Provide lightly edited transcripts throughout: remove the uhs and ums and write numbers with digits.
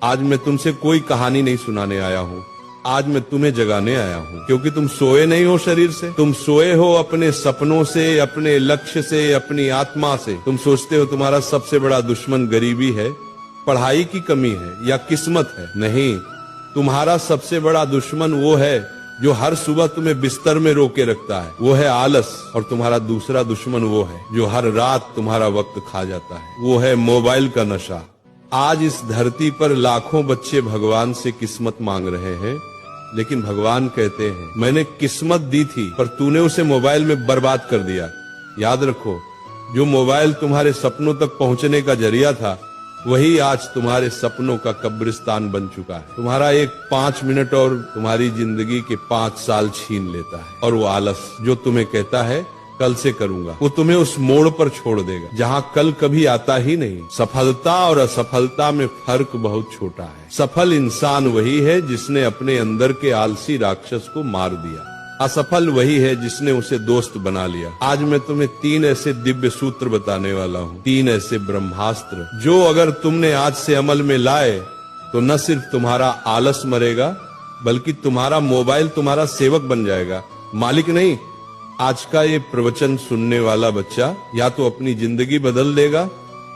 आज मैं तुमसे कोई कहानी नहीं सुनाने आया हूँ, आज मैं तुम्हें जगाने आया हूँ, क्योंकि तुम सोए नहीं हो शरीर से, तुम सोए हो अपने सपनों से, अपने लक्ष्य से, अपनी आत्मा से। तुम सोचते हो तुम्हारा सबसे बड़ा दुश्मन गरीबी है, पढ़ाई की कमी है या किस्मत है। नहीं, तुम्हारा सबसे बड़ा दुश्मन वो है जो हर सुबह तुम्हें बिस्तर में रोके रखता है, वो है आलस। और तुम्हारा दूसरा दुश्मन वो है जो हर रात तुम्हारा वक्त खा जाता है, वो है मोबाइल का नशा। आज इस धरती पर लाखों बच्चे भगवान से किस्मत मांग रहे हैं, लेकिन भगवान कहते हैं मैंने किस्मत दी थी पर तूने उसे मोबाइल में बर्बाद कर दिया। याद रखो, जो मोबाइल तुम्हारे सपनों तक पहुंचने का जरिया था, वही आज तुम्हारे सपनों का कब्रिस्तान बन चुका है। तुम्हारा एक 5 मिनट और तुम्हारी जिंदगी के 5 साल छीन लेता है। और वो आलस जो तुम्हें कहता है कल से करूंगा, वो तुम्हें उस मोड़ पर छोड़ देगा जहां कल कभी आता ही नहीं। सफलता और असफलता में फर्क बहुत छोटा है। सफल इंसान वही है जिसने अपने अंदर के आलसी राक्षस को मार दिया, असफल वही है जिसने उसे दोस्त बना लिया। आज मैं तुम्हें 3 ऐसे दिव्य सूत्र बताने वाला हूँ, 3 ऐसे ब्रह्मास्त्र जो अगर तुमने आज से अमल में लाए तो न सिर्फ तुम्हारा आलस मरेगा, बल्कि तुम्हारा मोबाइल तुम्हारा सेवक बन जाएगा, मालिक नहीं। आज का ये प्रवचन सुनने वाला बच्चा या तो अपनी जिंदगी बदल देगा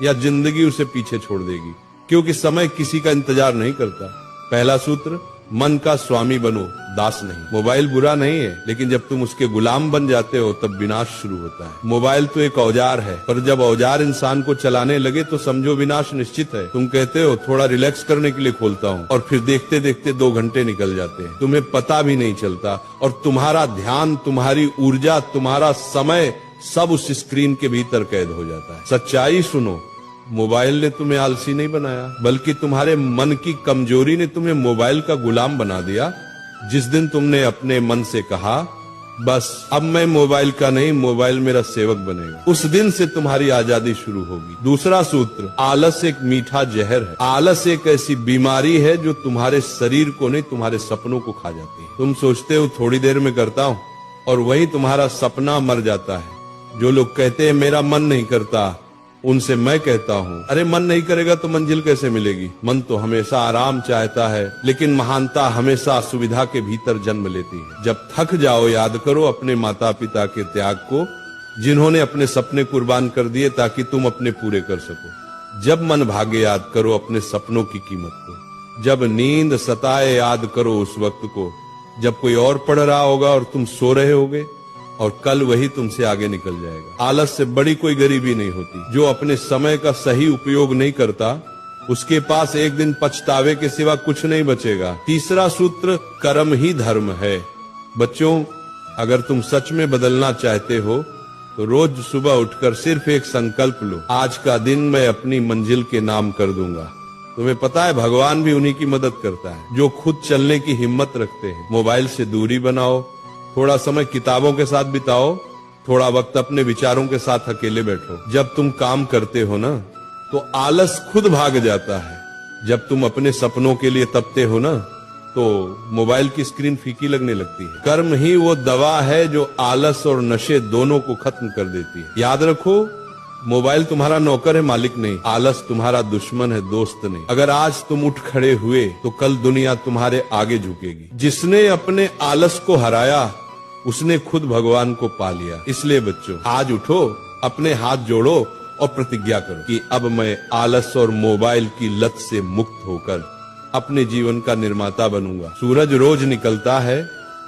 या जिंदगी उसे पीछे छोड़ देगी, क्योंकि समय किसी का इंतजार नहीं करता। पहला सूत्र, मन का स्वामी बनो, दास नहीं। मोबाइल बुरा नहीं है, लेकिन जब तुम उसके गुलाम बन जाते हो तब विनाश शुरू होता है। मोबाइल तो एक औजार है, पर जब औजार इंसान को चलाने लगे तो समझो विनाश निश्चित है। तुम कहते हो थोड़ा रिलैक्स करने के लिए खोलता हूँ, और फिर देखते देखते 2 घंटे निकल जाते हैं, तुम्हें पता भी नहीं चलता, और तुम्हारा ध्यान, तुम्हारी ऊर्जा, तुम्हारा समय सब उस स्क्रीन के भीतर कैद हो जाता है। सच्चाई सुनो, मोबाइल ने तुम्हें आलसी नहीं बनाया, बल्कि तुम्हारे मन की कमजोरी ने तुम्हें मोबाइल का गुलाम बना दिया। जिस दिन तुमने अपने मन से कहा बस अब मैं मोबाइल का नहीं, मोबाइल मेरा सेवक बनेगा, उस दिन से तुम्हारी आजादी शुरू होगी। दूसरा सूत्र, आलस एक मीठा जहर है। आलस एक ऐसी बीमारी है जो तुम्हारे शरीर को नहीं, तुम्हारे सपनों को खा जाती है। तुम सोचते हो थोड़ी देर में करता हूँ, और वही तुम्हारा सपना मर जाता है। जो लोग कहते हैं मेरा मन नहीं करता, उनसे मैं कहता हूँ, अरे मन नहीं करेगा तो मंजिल कैसे मिलेगी? मन तो हमेशा आराम चाहता है, लेकिन महानता हमेशा असुविधा के भीतर जन्म लेती है। जब थक जाओ, याद करो अपने माता पिता के त्याग को, जिन्होंने अपने सपने कुर्बान कर दिए ताकि तुम अपने पूरे कर सको। जब मन भागे, याद करो अपने सपनों की कीमत को। जब नींद सताए, याद करो उस वक्त को जब कोई और पढ़ रहा होगा और तुम सो रहे होगे, और कल वही तुमसे आगे निकल जाएगा। आलस से बड़ी कोई गरीबी नहीं होती। जो अपने समय का सही उपयोग नहीं करता, उसके पास एक दिन पछतावे के सिवा कुछ नहीं बचेगा। तीसरा सूत्र, कर्म ही धर्म है। बच्चों, अगर तुम सच में बदलना चाहते हो तो रोज सुबह उठकर सिर्फ एक संकल्प लो, आज का दिन मैं अपनी मंजिल के नाम कर दूंगा। तुम्हें पता है भगवान भी उन्हीं की मदद करता है जो खुद चलने की हिम्मत रखते हैं। मोबाइल से दूरी बनाओ, थोड़ा समय किताबों के साथ बिताओ, थोड़ा वक्त अपने विचारों के साथ अकेले बैठो। जब तुम काम करते हो ना, तो आलस खुद भाग जाता है। जब तुम अपने सपनों के लिए तपते हो ना, तो मोबाइल की स्क्रीन फीकी लगने लगती है। कर्म ही वो दवा है जो आलस और नशे दोनों को खत्म कर देती है। याद रखो, मोबाइल तुम्हारा नौकर है, मालिक नहीं। आलस तुम्हारा दुश्मन है, दोस्त नहीं। अगर आज तुम उठ खड़े हुए तो कल दुनिया तुम्हारे आगे झुकेगी। जिसने अपने आलस को हराया, उसने खुद भगवान को पा लिया। इसलिए बच्चों, आज उठो, अपने हाथ जोड़ो और प्रतिज्ञा करो कि अब मैं आलस और मोबाइल की लत से मुक्त होकर अपने जीवन का निर्माता बनूंगा। सूरज रोज निकलता है,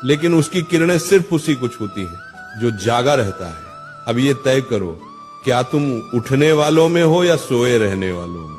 लेकिन उसकी किरणें सिर्फ उसी को छूती हैं जो जागा रहता है। अब ये तय करो, क्या तुम उठने वालों में हो या सोए रहने वालों में?